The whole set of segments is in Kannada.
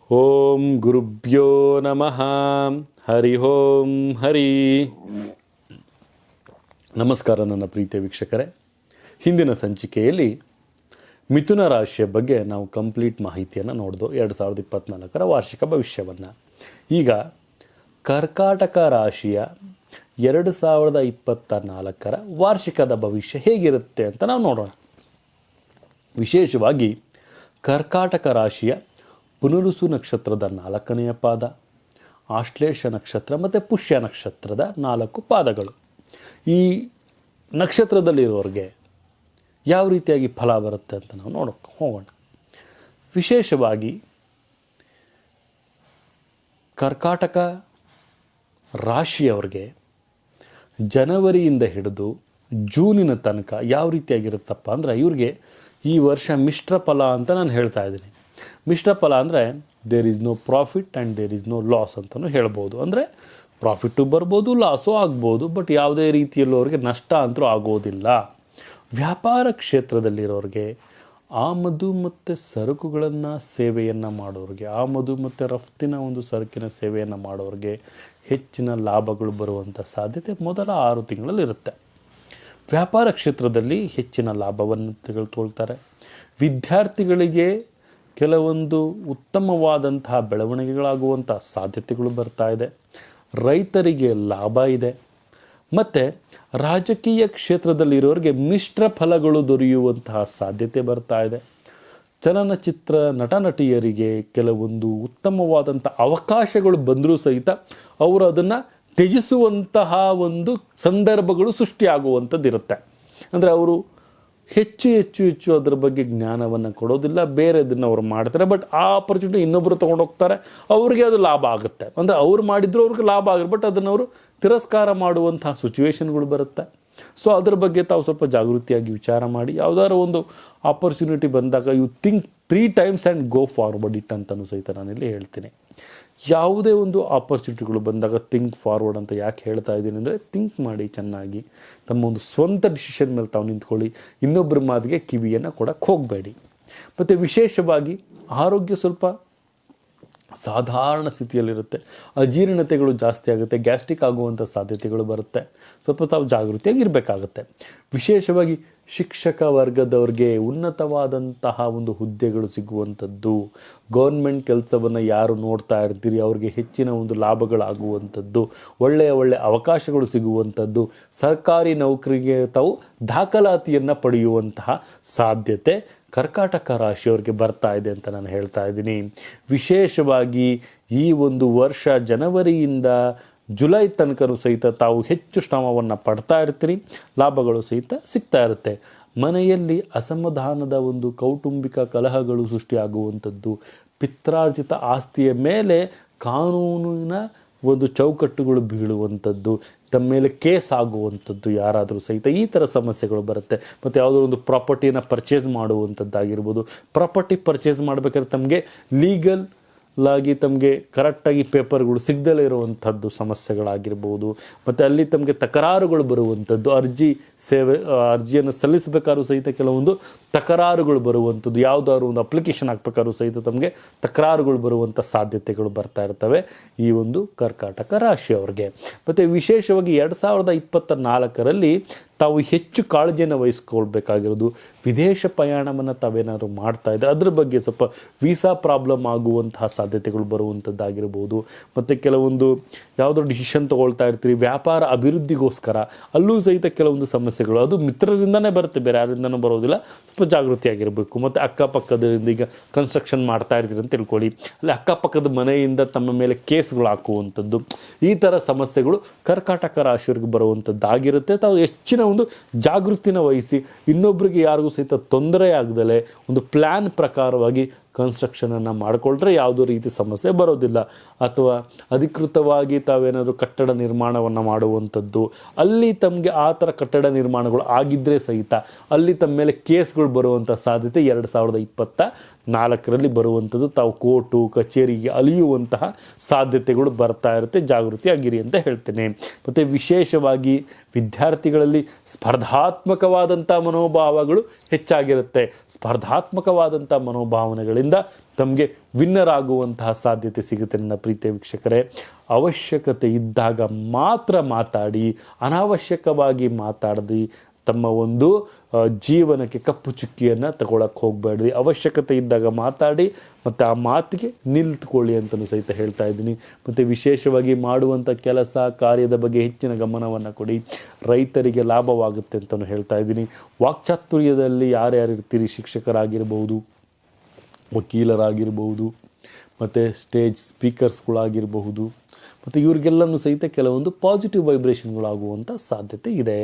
ಓಂ ಗುರುಭ್ಯೋ ನಮಃ. ಹರಿ ಓಂ ಹರಿ. ನಮಸ್ಕಾರ ನನ್ನ ಪ್ರೀತಿಯ ವೀಕ್ಷಕರೇ. ಹಿಂದಿನ ಸಂಚಿಕೆಯಲ್ಲಿ ಮಿಥುನ ರಾಶಿಯ ಬಗ್ಗೆ ನಾವು ಕಂಪ್ಲೀಟ್ ಮಾಹಿತಿಯನ್ನು ನೋಡಿದೋ 2024 ವಾರ್ಷಿಕ ಭವಿಷ್ಯವನ್ನು. ಈಗ ಕರ್ಕಾಟಕ ರಾಶಿಯ 2024 ವಾರ್ಷಿಕದ ಭವಿಷ್ಯ ಹೇಗಿರುತ್ತೆ ಅಂತ ನಾವು ನೋಡೋಣ. ವಿಶೇಷವಾಗಿ ಕರ್ಕಾಟಕ ರಾಶಿಯ ಪುನರುಸು ನಕ್ಷತ್ರದ 4ನೇ ಪಾದ, ಆಶ್ಲೇಷ ನಕ್ಷತ್ರ ಮತ್ತು ಪುಷ್ಯ ನಕ್ಷತ್ರದ 4 ಪಾದಗಳು. ಈ ನಕ್ಷತ್ರದಲ್ಲಿರೋರಿಗೆ ಯಾವ ರೀತಿಯಾಗಿ ಫಲ ಬರುತ್ತೆ ಅಂತ ನಾವು ನೋಡೋಕ್ಕೆ ಹೋಗೋಣ. ವಿಶೇಷವಾಗಿ ಕರ್ಕಾಟಕ ರಾಶಿಯವರಿಗೆ ಜನವರಿಯಿಂದ ಹಿಡಿದು ಜೂನಿನ ತನಕ ಯಾವ ರೀತಿಯಾಗಿರುತ್ತಪ್ಪ ಅಂದರೆ, ಇವ್ರಿಗೆ ಈ ವರ್ಷ ಮಿಶ್ರ ಫಲ ಅಂತ ನಾನು ಹೇಳ್ತಾ ಇದ್ದೀನಿ. ಮಿಶ್ರ ಫಲ ಅಂದರೆ there is no profit and there is no loss ಅಂತಲೂ ಹೇಳ್ಬೋದು. ಅಂದರೆ ಪ್ರಾಫಿಟ್ಟು ಬರ್ಬೋದು, ಲಾಸು ಆಗ್ಬೋದು, ಬಟ್ ಯಾವುದೇ ರೀತಿಯಲ್ಲೂ ಅವ್ರಿಗೆ ನಷ್ಟ ಅಂತೂ ಆಗೋದಿಲ್ಲ. ವ್ಯಾಪಾರ ಕ್ಷೇತ್ರದಲ್ಲಿರೋರಿಗೆ ಆಮದು ಮತ್ತು ಸರಕುಗಳನ್ನು ಸೇವೆಯನ್ನು ಮಾಡೋರಿಗೆ, ಆಮದು ಮತ್ತು ರಫ್ತಿನ ಒಂದು ಸರಕಿನ ಸೇವೆಯನ್ನು ಮಾಡೋರಿಗೆ ಹೆಚ್ಚಿನ ಲಾಭಗಳು ಬರುವಂಥ ಸಾಧ್ಯತೆ ಮೊದಲ 6 ತಿಂಗಳಲ್ಲಿರುತ್ತೆ. ವ್ಯಾಪಾರ ಕ್ಷೇತ್ರದಲ್ಲಿ ಹೆಚ್ಚಿನ ಲಾಭವನ್ನು ತೆಗೆದುಕೊಳ್ತಾರೆ. ವಿದ್ಯಾರ್ಥಿಗಳಿಗೆ ಕೆಲವೊಂದು ಉತ್ತಮವಾದಂತಹ ಬೆಳವಣಿಗೆಗಳಾಗುವಂಥ ಸಾಧ್ಯತೆಗಳು ಬರ್ತಾ ಇದೆ. ರೈತರಿಗೆ ಲಾಭ ಇದೆ. ಮತ್ತು ರಾಜಕೀಯ ಕ್ಷೇತ್ರದಲ್ಲಿರೋರಿಗೆ ಮಿಶ್ರ ಫಲಗಳು ದೊರೆಯುವಂತಹ ಸಾಧ್ಯತೆ ಬರ್ತಾ ಇದೆ. ಚಲನಚಿತ್ರ ನಟ ನಟಿಯರಿಗೆ ಕೆಲವೊಂದು ಉತ್ತಮವಾದಂಥ ಅವಕಾಶಗಳು ಬಂದರೂ ಸಹಿತ ಅವರು ಅದನ್ನು ತ್ಯಜಿಸುವಂತಹ ಒಂದು ಸಂದರ್ಭಗಳು ಸೃಷ್ಟಿಯಾಗುವಂಥದ್ದಿರುತ್ತೆ. ಅಂದರೆ ಅವರು ಹೆಚ್ಚು ಅದರ ಬಗ್ಗೆ ಜ್ಞಾನವನ್ನು ಕೊಡೋದಿಲ್ಲ, ಬೇರೆದನ್ನು ಅವ್ರು ಮಾಡ್ತಾರೆ. ಬಟ್ ಆ ಆಪರ್ಚುನಿಟಿ ಇನ್ನೊಬ್ಬರು ತೊಗೊಂಡೋಗ್ತಾರೆ, ಅವ್ರಿಗೆ ಅದು ಲಾಭ ಆಗುತ್ತೆ. ಅಂದರೆ ಅವ್ರು ಮಾಡಿದ್ರು ಅವ್ರಿಗೆ ಲಾಭ ಆಗುತ್ತೆ, ಬಟ್ ಅದನ್ನು ಅವರು ತಿರಸ್ಕಾರ ಮಾಡುವಂತಹ ಸಿಚುವೇಶನ್ಗಳು ಬರುತ್ತೆ. ಸೊ ಅದ್ರ ಬಗ್ಗೆ ತಾವು ಸ್ವಲ್ಪ ಜಾಗೃತಿಯಾಗಿ ವಿಚಾರ ಮಾಡಿ, ಯಾವುದಾದ್ರು ಒಂದು ಆಪರ್ಚುನಿಟಿ ಬಂದಾಗ you think 3 times and go forward it ಅಂತಲೂ ಸಹಿತ ನಾನಿಲ್ಲಿ ಹೇಳ್ತೀನಿ. ಯಾವುದೇ ಒಂದು ಆಪರ್ಚುನಿಟಿಗಳು ಬಂದಾಗ ಥಿಂಕ್ ಫಾರ್ವರ್ಡ್ ಅಂತ ಯಾಕೆ ಹೇಳ್ತಾ ಇದ್ದೀನಿ ಅಂದರೆ, ಥಿಂಕ್ ಮಾಡಿ ಚೆನ್ನಾಗಿ, ತಮ್ಮ ಒಂದು ಸ್ವಂತ ಡಿಸಿಷನ್ ಮೇಲೆ ತಾವು ನಿಂತ್ಕೊಳ್ಳಿ, ಇನ್ನೊಬ್ಬರ ಮಾತಿಗೆ ಕಿವಿಯನ್ನು ಕೊಡಕ್ಕೆ ಹೋಗಬೇಡಿ. ಮತ್ತು ವಿಶೇಷವಾಗಿ ಆರೋಗ್ಯ ಸ್ವಲ್ಪ ಸಾಧಾರಣ ಸ್ಥಿತಿಯಲ್ಲಿರುತ್ತೆ. ಅಜೀರ್ಣತೆಗಳು ಜಾಸ್ತಿ ಆಗುತ್ತೆ, ಗ್ಯಾಸ್ಟ್ರಿಕ್ ಆಗುವಂಥ ಸಾಧ್ಯತೆಗಳು ಬರುತ್ತೆ. ಸ್ವಲ್ಪ ತಾವು ಜಾಗೃತಿಯಾಗಿರಬೇಕಾಗತ್ತೆ. ವಿಶೇಷವಾಗಿ ಶಿಕ್ಷಕ ವರ್ಗದವ್ರಿಗೆ ಉನ್ನತವಾದಂತಹ ಒಂದು ಹುದ್ದೆಗಳು ಸಿಗುವಂಥದ್ದು, ಗೌರ್ಮೆಂಟ್ ಕೆಲಸವನ್ನು ಯಾರು ನೋಡ್ತಾ ಇರ್ತೀರಿ ಅವ್ರಿಗೆ ಹೆಚ್ಚಿನ ಒಂದು ಲಾಭಗಳಾಗುವಂಥದ್ದು, ಒಳ್ಳೆಯ ಅವಕಾಶಗಳು ಸಿಗುವಂಥದ್ದು, ಸರ್ಕಾರಿ ನೌಕರಿಗೆ ತಾವು ದಾಖಲಾತಿಯನ್ನು ಪಡೆಯುವಂತಹ ಸಾಧ್ಯತೆ ಕರ್ಕಾಟಕ ರಾಶಿಯವರಿಗೆ ಬರ್ತಾ ಇದೆ ಅಂತ ನಾನು ಹೇಳ್ತಾ ಇದ್ದೀನಿ. ವಿಶೇಷವಾಗಿ ಈ ಒಂದು ವರ್ಷ ಜನವರಿಯಿಂದ ಜುಲೈ ತನಕನೂ ಸಹಿತ ತಾವು ಹೆಚ್ಚು ಶ್ರಮವನ್ನು ಪಡ್ತಾ ಇರ್ತೀರಿ, ಲಾಭಗಳು ಸಹಿತ ಸಿಗ್ತಾ ಇರುತ್ತೆ. ಮನೆಯಲ್ಲಿ ಅಸಮಾಧಾನದ ಒಂದು ಕೌಟುಂಬಿಕ ಕಲಹಗಳು ಸೃಷ್ಟಿಯಾಗುವಂಥದ್ದು, ಪಿತ್ರಾರ್ಜಿತ ಆಸ್ತಿಯ ಮೇಲೆ ಕಾನೂನಿನ ಒಂದು ಚೌಕಟ್ಟುಗಳು ಬೀಳುವಂಥದ್ದು, ತಮ್ಮ ಮೇಲೆ ಕೇಸ್ ಆಗುವಂಥದ್ದು ಯಾರಾದರೂ ಸಹಿತ ಈ ಥರ ಸಮಸ್ಯೆಗಳು ಬರುತ್ತೆ. ಮತ್ತು ಯಾವುದೋ ಒಂದು ಪ್ರಾಪರ್ಟಿಯನ್ನು ಪರ್ಚೇಸ್ ಮಾಡುವಂಥದ್ದಾಗಿರ್ಬೋದು. ಪ್ರಾಪರ್ಟಿ ಪರ್ಚೇಸ್ ಮಾಡಬೇಕಾದ್ರೆ ತಮಗೆ ಲೀಗಲ್ ಆಗಿ ತಮಗೆ ಕರೆಕ್ಟಾಗಿ ಪೇಪರ್ಗಳು ಸಿಗದಲೇ ಇರುವಂಥದ್ದು ಸಮಸ್ಯೆಗಳಾಗಿರ್ಬೋದು. ಮತ್ತು ಅಲ್ಲಿ ತಮಗೆ ತಕರಾರುಗಳು ಬರುವಂಥದ್ದು, ಅರ್ಜಿಯನ್ನು ಸಲ್ಲಿಸಬೇಕಾದ್ರೂ ಸಹಿತ ಕೆಲವೊಂದು ತಕರಾರುಗಳು ಬರುವಂಥದ್ದು, ಯಾವುದಾದ್ರು ಒಂದು ಅಪ್ಲಿಕೇಶನ್ ಹಾಕ್ಬೇಕಾದ್ರೂ ಸಹಿತ ತಮಗೆ ತಕರಾರುಗಳು ಬರುವಂಥ ಸಾಧ್ಯತೆಗಳು ಬರ್ತಾ ಇರ್ತವೆ ಈ ಒಂದು ಕರ್ಕಾಟಕ ರಾಶಿಯವ್ರಿಗೆ. ಮತ್ತು ವಿಶೇಷವಾಗಿ 2024 ತಾವು ಹೆಚ್ಚು ಕಾಳಜಿಯನ್ನು ವಹಿಸ್ಕೊಳ್ಬೇಕಾಗಿರೋದು ವಿದೇಶ ಪ್ರಯಾಣವನ್ನು ತಾವೇನಾದ್ರು ಮಾಡ್ತಾ ಇದ್ದರೆ ಅದ್ರ ಬಗ್ಗೆ ಸ್ವಲ್ಪ ವೀಸಾ ಪ್ರಾಬ್ಲಮ್ ಆಗುವಂತಹ ಸಾಧ್ಯತೆಗಳು ಬರುವಂಥದ್ದಾಗಿರ್ಬೋದು. ಮತ್ತು ಕೆಲವೊಂದು ಯಾವುದೋ ಡಿಸಿಷನ್ ತೊಗೊಳ್ತಾ ಇರ್ತೀರಿ ವ್ಯಾಪಾರ ಅಭಿವೃದ್ಧಿಗೋಸ್ಕರ, ಅಲ್ಲೂ ಸಹಿತ ಕೆಲವೊಂದು ಸಮಸ್ಯೆಗಳು ಅದು ಮಿತ್ರರಿಂದನೇ ಬರುತ್ತೆ, ಬೇರೆ ಯಾರಿಂದನೂ ಬರೋದಿಲ್ಲ. ಸ್ವಲ್ಪ ಜಾಗೃತಿಯಾಗಿರಬೇಕು. ಮತ್ತು ಅಕ್ಕಪಕ್ಕದಿಂದ ಈಗ ಕನ್ಸ್ಟ್ರಕ್ಷನ್ ಮಾಡ್ತಾ ಇರ್ತೀರಿ ಅಂತ ತಿಳ್ಕೊಳ್ಳಿ, ಅಲ್ಲಿ ಅಕ್ಕಪಕ್ಕದ ಮನೆಯಿಂದ ತಮ್ಮ ಮೇಲೆ ಕೇಸ್ಗಳು ಹಾಕುವಂಥದ್ದು, ಈ ಥರ ಸಮಸ್ಯೆಗಳು ಕರ್ಕಾಟಕ ರಾಶಿಯವರಿಗೆ ಬರುವಂಥದ್ದಾಗಿರುತ್ತೆ. ತಾವು ಹೆಚ್ಚಿನ ಒಂದು ಜಾಗೃತಿನ ವಹಿಸಿ ಇನ್ನೊಬ್ಬರಿಗೆ ಯಾರಿಗೂ ಸಹಿತ ತೊಂದರೆ ಆಗದಲೇ ಒಂದು ಪ್ಲ್ಯಾನ್ ಪ್ರಕಾರವಾಗಿ ಕನ್ಸ್ಟ್ರಕ್ಷನನ್ನು ಮಾಡಿಕೊಂಡ್ರೆ ಯಾವುದೋ ರೀತಿ ಸಮಸ್ಯೆ ಬರೋದಿಲ್ಲ. ಅಥವಾ ಅಧಿಕೃತವಾಗಿ ತಾವೇನಾದರೂ ಕಟ್ಟಡ ನಿರ್ಮಾಣವನ್ನು ಮಾಡುವಂಥದ್ದು, ಅಲ್ಲಿ ತಮಗೆ ಆ ಥರ ಕಟ್ಟಡ ನಿರ್ಮಾಣಗಳು ಆಗಿದ್ದರೆ ಸಹಿತ ಅಲ್ಲಿ ತಮ್ಮ ಮೇಲೆ ಕೇಸ್ಗಳು ಬರುವಂಥ ಸಾಧ್ಯತೆ 2024 4ರಲ್ಲಿ ಬರುವಂಥದ್ದು ತಾವು ಕೋರ್ಟು ಕಚೇರಿಗೆ ಅಲಿಯುವಂತಹ ಸಾಧ್ಯತೆಗಳು ಬರ್ತಾ ಇರುತ್ತೆ, ಜಾಗೃತಿಯಾಗಿರಿ ಅಂತ ಹೇಳ್ತೇನೆ. ಮತ್ತು ವಿಶೇಷವಾಗಿ ವಿದ್ಯಾರ್ಥಿಗಳಲ್ಲಿ ಸ್ಪರ್ಧಾತ್ಮಕವಾದಂಥ ಮನೋಭಾವಗಳು ಹೆಚ್ಚಾಗಿರುತ್ತೆ. ಸ್ಪರ್ಧಾತ್ಮಕವಾದಂಥ ಮನೋಭಾವನೆಗಳಿಂದ ತಮಗೆ ವಿನ್ನರ್ ಆಗುವಂತಹ ಸಾಧ್ಯತೆ ಸಿಗುತ್ತೆ. ನನ್ನ ಪ್ರೀತಿಯ ವೀಕ್ಷಕರೇ, ಅವಶ್ಯಕತೆ ಇದ್ದಾಗ ಮಾತ್ರ ಮಾತಾಡಿ, ಅನಾವಶ್ಯಕವಾಗಿ ಮಾತಾಡಿ ತಮ್ಮ ಒಂದು ಜೀವನಕ್ಕೆ ಕಪ್ಪು ಚುಕ್ಕಿಯನ್ನು ತಗೊಳಕ್ಕೆ ಹೋಗಬೇಡ್ರಿ. ಅವಶ್ಯಕತೆ ಇದ್ದಾಗ ಮಾತಾಡಿ ಮತ್ತು ಆ ಮಾತಿಗೆ ನಿಲ್ತ್ಕೊಳ್ಳಿ ಅಂತಲೂ ಸಹಿತ ಹೇಳ್ತಾ ಇದ್ದೀನಿ. ಮತ್ತು ವಿಶೇಷವಾಗಿ ಮಾಡುವಂಥ ಕೆಲಸ ಕಾರ್ಯದ ಬಗ್ಗೆ ಹೆಚ್ಚಿನ ಗಮನವನ್ನು ಕೊಡಿ, ರೈತರಿಗೆ ಲಾಭವಾಗುತ್ತೆ ಅಂತಲೂ ಹೇಳ್ತಾ ಇದ್ದೀನಿ. ವಾಕ್ಚಾತುರ್ಯದಲ್ಲಿ ಯಾರ್ಯಾರು ಇರ್ತೀರಿ, ಶಿಕ್ಷಕರಾಗಿರ್ಬೋದು, ವಕೀಲರಾಗಿರ್ಬೋದು, ಮತ್ತು ಸ್ಟೇಜ್ ಸ್ಪೀಕರ್ಸ್ಗಳಾಗಿರಬಹುದು, ಮತ್ತು ಇವ್ರಿಗೆಲ್ಲನೂ ಸಹಿತ ಕೆಲವೊಂದು ಪಾಸಿಟಿವ್ ವೈಬ್ರೇಷನ್ಗಳಾಗುವಂಥ ಸಾಧ್ಯತೆ ಇದೆ.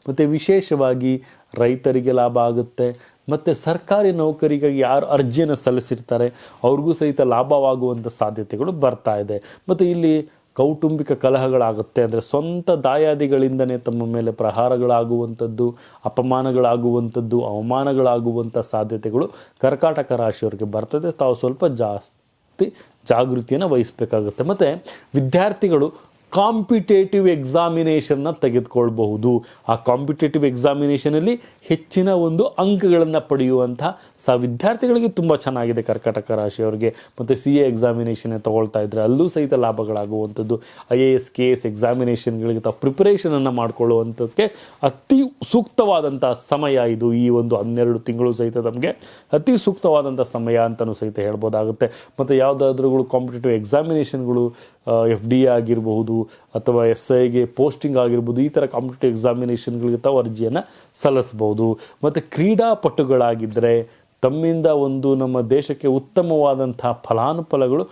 ಮತ್ತು ವಿಶೇಷವಾಗಿ ರೈತರಿಗೆ ಲಾಭ ಆಗುತ್ತೆ. ಮತ್ತು ಸರ್ಕಾರಿ ನೌಕರಿಗಾಗಿ ಯಾರು ಅರ್ಜಿಯನ್ನು ಸಲ್ಲಿಸಿರ್ತಾರೆ ಅವ್ರಿಗೂ ಸಹಿತ ಲಾಭವಾಗುವಂಥ ಸಾಧ್ಯತೆಗಳು ಬರ್ತಾ ಇದೆ. ಮತ್ತು ಇಲ್ಲಿ ಕೌಟುಂಬಿಕ ಕಲಹಗಳಾಗುತ್ತೆ. ಅಂದರೆ ಸ್ವಂತ ದಾಯಾದಿಗಳಿಂದನೇ ತಮ್ಮ ಮೇಲೆ ಪ್ರಹಾರಗಳಾಗುವಂಥದ್ದು, ಅಪಮಾನಗಳಾಗುವಂಥದ್ದು, ಅವಮಾನಗಳಾಗುವಂಥ ಸಾಧ್ಯತೆಗಳು ಕರ್ಕಾಟಕ ರಾಶಿಯವರಿಗೆ ಬರ್ತದೆ. ತಾವು ಸ್ವಲ್ಪ ಜಾಗೃತಿಯನ್ನು ವಹಿಸಬೇಕಾಗುತ್ತೆ. ಮತ್ತು ವಿದ್ಯಾರ್ಥಿಗಳು ಕಾಂಪಿಟೇಟಿವ್ ಎಕ್ಸಾಮಿನೇಷನ್ನ ತೆಗೆದುಕೊಳ್ಬಹುದು. ಆ ಕಾಂಪಿಟೇಟಿವ್ ಎಕ್ಸಾಮಿನೇಷನಲ್ಲಿ ಹೆಚ್ಚಿನ ಒಂದು ಅಂಕಗಳನ್ನು ಪಡೆಯುವಂತಹ ವಿದ್ಯಾರ್ಥಿಗಳಿಗೆ ತುಂಬ ಚೆನ್ನಾಗಿದೆ ಕರ್ಕಾಟಕ ರಾಶಿಯವರಿಗೆ. ಮತ್ತು CA ಎಕ್ಸಾಮಿನೇಷನ್ ತಗೊಳ್ತಾ ಇದ್ದರೆ ಅಲ್ಲೂ ಸಹಿತ ಲಾಭಗಳಾಗುವಂಥದ್ದು. IAS KS ಎಕ್ಸಾಮಿನೇಷನ್ಗಳಿಗೆ ತಾವು ಪ್ರಿಪರೇಷನನ್ನು ಮಾಡಿಕೊಳ್ಳುವಂಥಕ್ಕೆ ಅತಿ ಸೂಕ್ತವಾದಂಥ ಸಮಯ ಇದು. ಈ ಒಂದು 12 ತಿಂಗಳು ಸಹಿತ ನಮಗೆ ಅತಿ ಸೂಕ್ತವಾದಂಥ ಸಮಯ ಅಂತಲೂ ಸಹಿತ ಹೇಳ್ಬೋದಾಗುತ್ತೆ. ಮತ್ತು ಯಾವುದಾದ್ರೂ ಕಾಂಪಿಟೇಟಿವ್ ಎಕ್ಸಾಮಿನೇಷನ್ಗಳು FD ಆಗಿರಬಹುದು ಅಥವಾ SIಗೆ ಪೋಸ್ಟಿಂಗ್ ಆಗಿರ್ಬೋದು, ಈ ಥರ ಕಾಂಪಿಟೇಟಿವ್ ಎಕ್ಸಾಮಿನೇಷನ್ಗಳಿಗೆ ತಾವು ಅರ್ಜಿಯನ್ನು ಸಲ್ಲಿಸ್ಬೋದು. ಮತ್ತು ಕ್ರೀಡಾಪಟುಗಳಾಗಿದ್ದರೆ ತಮ್ಮಿಂದ ಒಂದು ನಮ್ಮ ದೇಶಕ್ಕೆ ಉತ್ತಮವಾದಂತಹ ಫಲಾನುಫಲಗಳು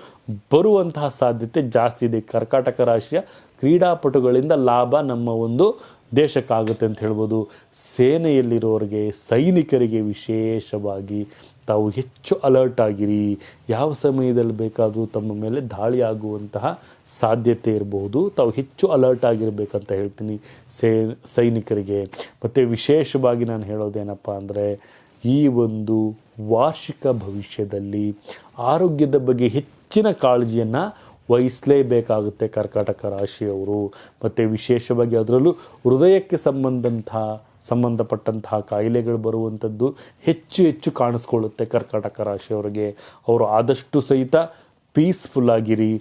ಬರುವಂತಹ ಸಾಧ್ಯತೆ ಜಾಸ್ತಿ ಇದೆ. ಕರ್ಕಾಟಕ ರಾಶಿಯ ಕ್ರೀಡಾಪಟುಗಳಿಂದ ಲಾಭ ನಮ್ಮ ಒಂದು ದೇಶಕ್ಕಾಗುತ್ತೆ ಅಂತ ಹೇಳ್ಬೋದು. ಸೇನೆಯಲ್ಲಿರೋರಿಗೆ, ಸೈನಿಕರಿಗೆ ವಿಶೇಷವಾಗಿ ತಾವು ಹೆಚ್ಚು ಅಲರ್ಟ್ ಆಗಿರಿ. ಯಾವ ಸಮಯದಲ್ಲಿ ಬೇಕಾದರೂ ತಮ್ಮ ಮೇಲೆ ದಾಳಿ ಆಗುವಂತಹ ಸಾಧ್ಯತೆ ಇರಬಹುದು. ತಾವು ಹೆಚ್ಚು ಅಲರ್ಟ್ ಆಗಿರಬೇಕಂತ ಹೇಳ್ತೀನಿ ಸೈನಿಕರಿಗೆ. ಮತ್ತು ವಿಶೇಷವಾಗಿ ನಾನು ಹೇಳೋದೇನಪ್ಪ ಅಂದರೆ, ಈ ಒಂದು ವಾರ್ಷಿಕ ಭವಿಷ್ಯದಲ್ಲಿ ಆರೋಗ್ಯದ ಬಗ್ಗೆ ಹೆಚ್ಚಿನ ಕಾಳಜಿಯನ್ನು ವಹಿಸಲೇಬೇಕಾಗುತ್ತೆ ಕರ್ಕಾಟಕ ರಾಶಿಯವರು. ಮತ್ತು ವಿಶೇಷವಾಗಿ ಅದರಲ್ಲೂ ಹೃದಯಕ್ಕೆ ಸಂಬಂಧಪಟ್ಟಂತಹ ಕಾಯಿಲೆಗಳು ಬರುವಂಥದ್ದು ಹೆಚ್ಚು ಕಾಣಿಸ್ಕೊಳ್ಳುತ್ತೆ ಕರ್ಕಾಟಕ ರಾಶಿಯವರಿಗೆ. ಅವರು ಆದಷ್ಟು ಸಹಿತ ಪೀಸ್ಫುಲ್ಲಾಗಿರಿ.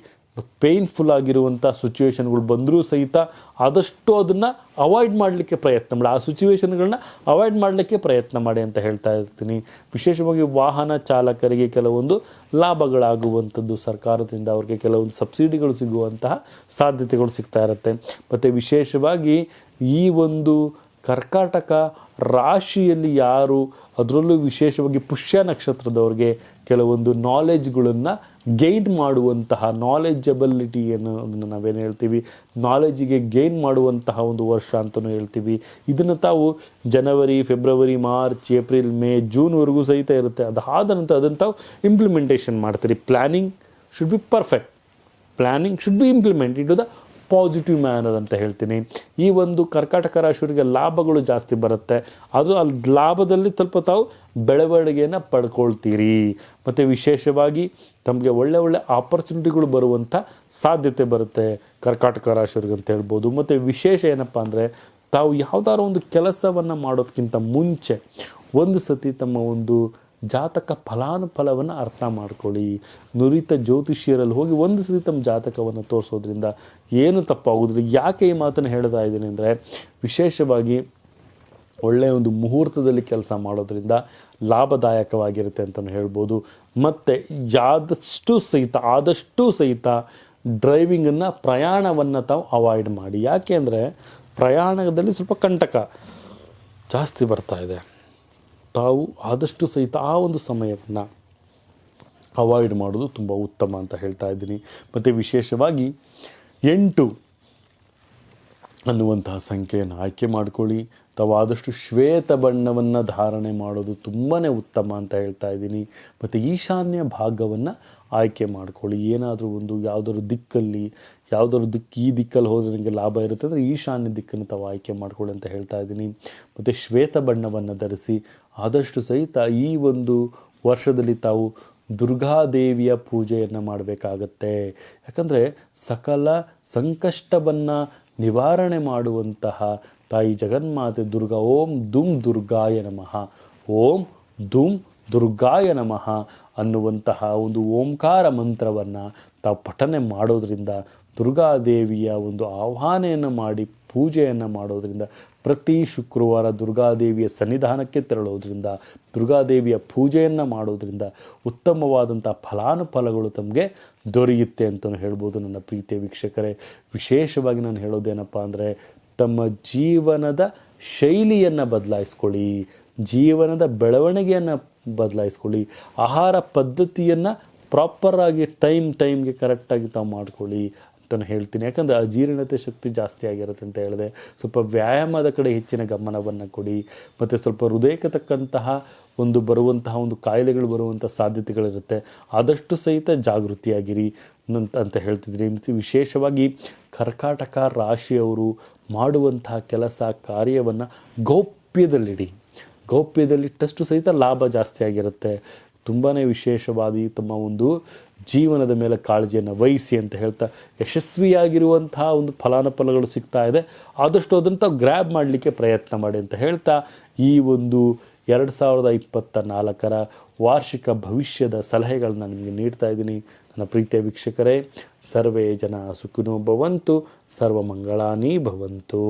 ಪೇಯ್ನ್ಫುಲ್ ಆಗಿರುವಂಥ ಸಿಚುವೇಶನ್ಗಳು ಬಂದರೂ ಸಹಿತ ಆದಷ್ಟು ಅದನ್ನು ಅವಾಯ್ಡ್ ಮಾಡಲಿಕ್ಕೆ ಪ್ರಯತ್ನ ಮಾಡಿ, ಆ ಸಿಚುವೇಶನ್ಗಳನ್ನ ಅವಾಯ್ಡ್ ಮಾಡಲಿಕ್ಕೆ ಪ್ರಯತ್ನ ಮಾಡಿ ಅಂತ ಹೇಳ್ತಾ ಇರ್ತೀನಿ. ವಿಶೇಷವಾಗಿ ವಾಹನ ಚಾಲಕರಿಗೆ ಕೆಲವೊಂದು ಲಾಭಗಳಾಗುವಂಥದ್ದು, ಸರ್ಕಾರದಿಂದ ಅವ್ರಿಗೆ ಕೆಲವೊಂದು ಸಬ್ಸಿಡಿಗಳು ಸಿಗುವಂತಹ ಸಾಧ್ಯತೆಗಳು ಸಿಗ್ತಾ ಇರುತ್ತೆ. ಮತ್ತು ವಿಶೇಷವಾಗಿ ಈ ಒಂದು ಕರ್ಕಾಟಕ ರಾಶಿಯಲ್ಲಿ ಯಾರು, ಅದರಲ್ಲೂ ವಿಶೇಷವಾಗಿ ಪುಷ್ಯ ನಕ್ಷತ್ರದವ್ರಿಗೆ ಕೆಲವೊಂದು ನಾಲೆಜ್ಗಳನ್ನು ಗೈನ್ ಮಾಡುವಂತಹ ನಾಲೆಜಬಿಲಿಟಿ ಅನ್ನೋದನ್ನು ನಾವೇನು ಹೇಳ್ತೀವಿ, ನಾಲೆಜಿಗೆ ಗೈನ್ ಮಾಡುವಂತಹ ಒಂದು ವರ್ಷ ಅಂತಲೂ ಹೇಳ್ತೀವಿ. ಇದನ್ನು ತಾವು ಜನವರಿ, ಫೆಬ್ರವರಿ, ಮಾರ್ಚ್, ಏಪ್ರಿಲ್, ಮೇ, ಜೂನ್ವರೆಗೂ ಸಹಿತ ಇರುತ್ತೆ. ಅದಾದ ನಂತರ ಅದನ್ನು ತಾವು ಇಂಪ್ಲಿಮೆಂಟೇಷನ್ ಮಾಡ್ತೀರಿ. Planning should be perfect, planning should be implement in to the positive manner ಅಂತ ಹೇಳ್ತೀನಿ. ಈ ಒಂದು ಕರ್ಕಾಟಕ ರಾಶಿಯವರಿಗೆ ಲಾಭಗಳು ಜಾಸ್ತಿ ಬರುತ್ತೆ. ಅದು ಅಲ್ಲಿ ಲಾಭದಲ್ಲಿ ಸ್ವಲ್ಪ ತಾವು ಬೆಳವಣಿಗೆಯನ್ನು ಪಡ್ಕೊಳ್ತೀರಿ. ಮತ್ತು ವಿಶೇಷವಾಗಿ ತಮಗೆ ಒಳ್ಳೆ ಆಪರ್ಚುನಿಟಿಗಳು ಬರುವಂಥ ಸಾಧ್ಯತೆ ಬರುತ್ತೆ ಕರ್ಕಾಟಕ ರಾಶಿಯವರಿಗೆ ಅಂತ ಹೇಳ್ಬೋದು. ಮತ್ತು ವಿಶೇಷ ಏನಪ್ಪ ಅಂದರೆ, ತಾವು ಯಾವುದಾದ್ರು ಒಂದು ಕೆಲಸವನ್ನು ಮಾಡೋದಕ್ಕಿಂತ ಮುಂಚೆ ಒಂದು ಸತಿ ತಮ್ಮ ಒಂದು ಜಾತಕ ಫಲಾನುಫಲವನ್ನು ಅರ್ಥ ಮಾಡ್ಕೊಳ್ಳಿ. ನುರಿತ ಜ್ಯೋತಿಷ್ಯರಲ್ಲಿ ಹೋಗಿ ಒಂದು ಸತಿ ತಮ್ಮ ಜಾತಕವನ್ನು ತೋರಿಸೋದ್ರಿಂದ ಏನು ತಪ್ಪಾಗೋದಿಲ್ಲ. ಯಾಕೆ ಈ ಮಾತನ್ನು ಹೇಳ್ತಾ ಇದ್ದೀನಿ ಅಂದರೆ, ವಿಶೇಷವಾಗಿ ಒಳ್ಳೆಯ ಒಂದು ಮುಹೂರ್ತದಲ್ಲಿ ಕೆಲಸ ಮಾಡೋದ್ರಿಂದ ಲಾಭದಾಯಕವಾಗಿರುತ್ತೆ ಅಂತಲೂ ಹೇಳ್ಬೋದು. ಮತ್ತು ಆದಷ್ಟು ಸಹಿತ ಡ್ರೈವಿಂಗನ್ನು, ಪ್ರಯಾಣವನ್ನು ತಾವು ಅವಾಯ್ಡ್ ಮಾಡಿ. ಯಾಕೆ ಅಂದರೆ ಪ್ರಯಾಣದಲ್ಲಿ ಸ್ವಲ್ಪ ಕಂಟಕ ಜಾಸ್ತಿ ಬರ್ತಾ ಇದೆ. ತಾವು ಆದಷ್ಟು ಸಹಿತ ಆ ಒಂದು ಸಮಯವನ್ನು ಅವಾಯ್ಡ್ ಮಾಡೋದು ತುಂಬ ಉತ್ತಮ ಅಂತ ಹೇಳ್ತಾ ಇದ್ದೀನಿ. ಮತ್ತು ವಿಶೇಷವಾಗಿ 8 ಅನ್ನುವಂತಹ ಸಂಖ್ಯೆಯನ್ನು ಆಯ್ಕೆ ಮಾಡ್ಕೊಳ್ಳಿ. ತಾವು ಆದಷ್ಟು ಶ್ವೇತ ಬಣ್ಣವನ್ನು ಧಾರಣೆ ಮಾಡೋದು ತುಂಬಾ ಉತ್ತಮ ಅಂತ ಹೇಳ್ತಾ ಇದ್ದೀನಿ. ಮತ್ತು ಈಶಾನ್ಯ ಭಾಗವನ್ನು ಆಯ್ಕೆ ಮಾಡ್ಕೊಳ್ಳಿ. ಏನಾದರೂ ಒಂದು ಯಾವುದಾದ್ರು ದಿಕ್ಕಲ್ಲಿ ಈ ದಿಕ್ಕಲ್ಲಿ ಹೋದರೆ ನನಗೆ ಲಾಭ ಇರುತ್ತೆ ಅಂದರೆ ಈಶಾನ್ಯ ದಿಕ್ಕನ್ನು ತಾವು ಆಯ್ಕೆ ಮಾಡ್ಕೊಳ್ಳಿ ಅಂತ ಹೇಳ್ತಾ ಇದ್ದೀನಿ. ಮತ್ತು ಶ್ವೇತ ಬಣ್ಣವನ್ನು ಧರಿಸಿ. ಆದಷ್ಟು ಸಹಿತ ಈ ಒಂದು ವರ್ಷದಲ್ಲಿ ತಾವು ದುರ್ಗಾದೇವಿಯ ಪೂಜೆಯನ್ನು ಮಾಡಬೇಕಾಗತ್ತೆ. ಯಾಕಂದರೆ ಸಕಲ ಸಂಕಷ್ಟವನ್ನು ನಿವಾರಣೆ ಮಾಡುವಂತಹ ತಾಯಿ ಜಗನ್ಮಾತೆ ದುರ್ಗಾ. ಓಂ ದುಂ ದುರ್ಗಾಯ ನಮಃ, ಓಂ ದುಂ ದುರ್ಗಾಯ ನಮಃ ಅನ್ನುವಂತಹ ಒಂದು ಓಂಕಾರ ಮಂತ್ರವನ್ನು ತಾವು ಪಠನೆ ಮಾಡೋದರಿಂದ, ದುರ್ಗಾದೇವಿಯ ಒಂದು ಆಹ್ವಾನೆಯನ್ನು ಮಾಡಿ ಪೂಜೆಯನ್ನು ಮಾಡೋದರಿಂದ, ಪ್ರತಿ ಶುಕ್ರವಾರ ದುರ್ಗಾದೇವಿಯ ಸನ್ನಿಧಾನಕ್ಕೆ ತೆರಳೋದ್ರಿಂದ, ದುರ್ಗಾದೇವಿಯ ಪೂಜೆಯನ್ನು ಮಾಡೋದರಿಂದ ಉತ್ತಮವಾದಂಥ ಫಲಾನುಫಲಗಳು ತಮಗೆ ದೊರೆಯುತ್ತೆ ಅಂತಲೂ ಹೇಳ್ಬೋದು ನನ್ನ ಪ್ರೀತಿಯ ವೀಕ್ಷಕರೇ. ವಿಶೇಷವಾಗಿ ನಾನು ಹೇಳೋದೇನಪ್ಪ ಅಂದರೆ, ತಮ್ಮ ಜೀವನದ ಶೈಲಿಯನ್ನು ಬದಲಾಯಿಸ್ಕೊಳ್ಳಿ, ಜೀವನದ ಬೆಳವಣಿಗೆಯನ್ನು ಬದಲಾಯಿಸ್ಕೊಳ್ಳಿ, ಆಹಾರ ಪದ್ಧತಿಯನ್ನು ಪ್ರಾಪರಾಗಿ ಟೈಮ್ಗೆ ಕರೆಕ್ಟಾಗಿ ತಾವು ಮಾಡ್ಕೊಳ್ಳಿ ಅಂತಲೂ ಹೇಳ್ತೀನಿ. ಯಾಕಂದರೆ ಅಜೀರ್ಣತೆ ಶಕ್ತಿ ಜಾಸ್ತಿ ಆಗಿರುತ್ತೆ ಅಂತ ಹೇಳಿದೆ. ಸ್ವಲ್ಪ ವ್ಯಾಯಾಮದ ಕಡೆ ಹೆಚ್ಚಿನ ಗಮನವನ್ನು ಕೊಡಿ. ಮತ್ತು ಸ್ವಲ್ಪ ಹೃದಯಕ್ಕೆ ತಕ್ಕಂತಹ ಬರುವಂತಹ ಕಾಯಿಲೆಗಳು ಬರುವಂಥ ಸಾಧ್ಯತೆಗಳಿರುತ್ತೆ. ಆದಷ್ಟು ಸಹಿತ ಜಾಗೃತಿಯಾಗಿರಿ ಅಂತ ಹೇಳ್ತಿದ್ದೀನಿ. ವಿಶೇಷವಾಗಿ ಕರ್ಕಾಟಕ ರಾಶಿಯವರು ಮಾಡುವಂತಹ ಕೆಲಸ ಕಾರ್ಯವನ್ನು ಗೌಪ್ಯದಲ್ಲಿಡಿ. ಗೌಪ್ಯದಲ್ಲಿಟ್ಟಷ್ಟು ಸಹಿತ ಲಾಭ ಜಾಸ್ತಿ ಆಗಿರುತ್ತೆ. ತುಂಬಾ ವಿಶೇಷವಾಗಿ ತಮ್ಮ ಜೀವನದ ಮೇಲೆ ಕಾಳಜಿಯನ್ನು ವಹಿಸಿ ಅಂತ ಹೇಳ್ತಾ, ಯಶಸ್ವಿಯಾಗಿರುವಂತಹ ಫಲಾನುಫಲಗಳು ಸಿಗ್ತಾ ಇದೆ, ಆದಷ್ಟು ಅದನ್ನು ತಾವು ಗ್ರ್ಯಾಬ್ ಮಾಡಲಿಕ್ಕೆ ಪ್ರಯತ್ನ ಮಾಡಿ ಅಂತ ಹೇಳ್ತಾ, ಈ 2024 ವಾರ್ಷಿಕ ಭವಿಷ್ಯದ ಸಲಹೆಗಳನ್ನ ನಿಮಗೆ ನೀಡ್ತಾ ಇದ್ದೀನಿ. ನನ್ನ ಪ್ರೀತಿಯ ವೀಕ್ಷಕರೇ, ಸರ್ವೇ ಜನ ಸುಖಿನೋ ಭವಂತು, ಸರ್ವಮಂಗಳಾನಿ ಭವಂತು.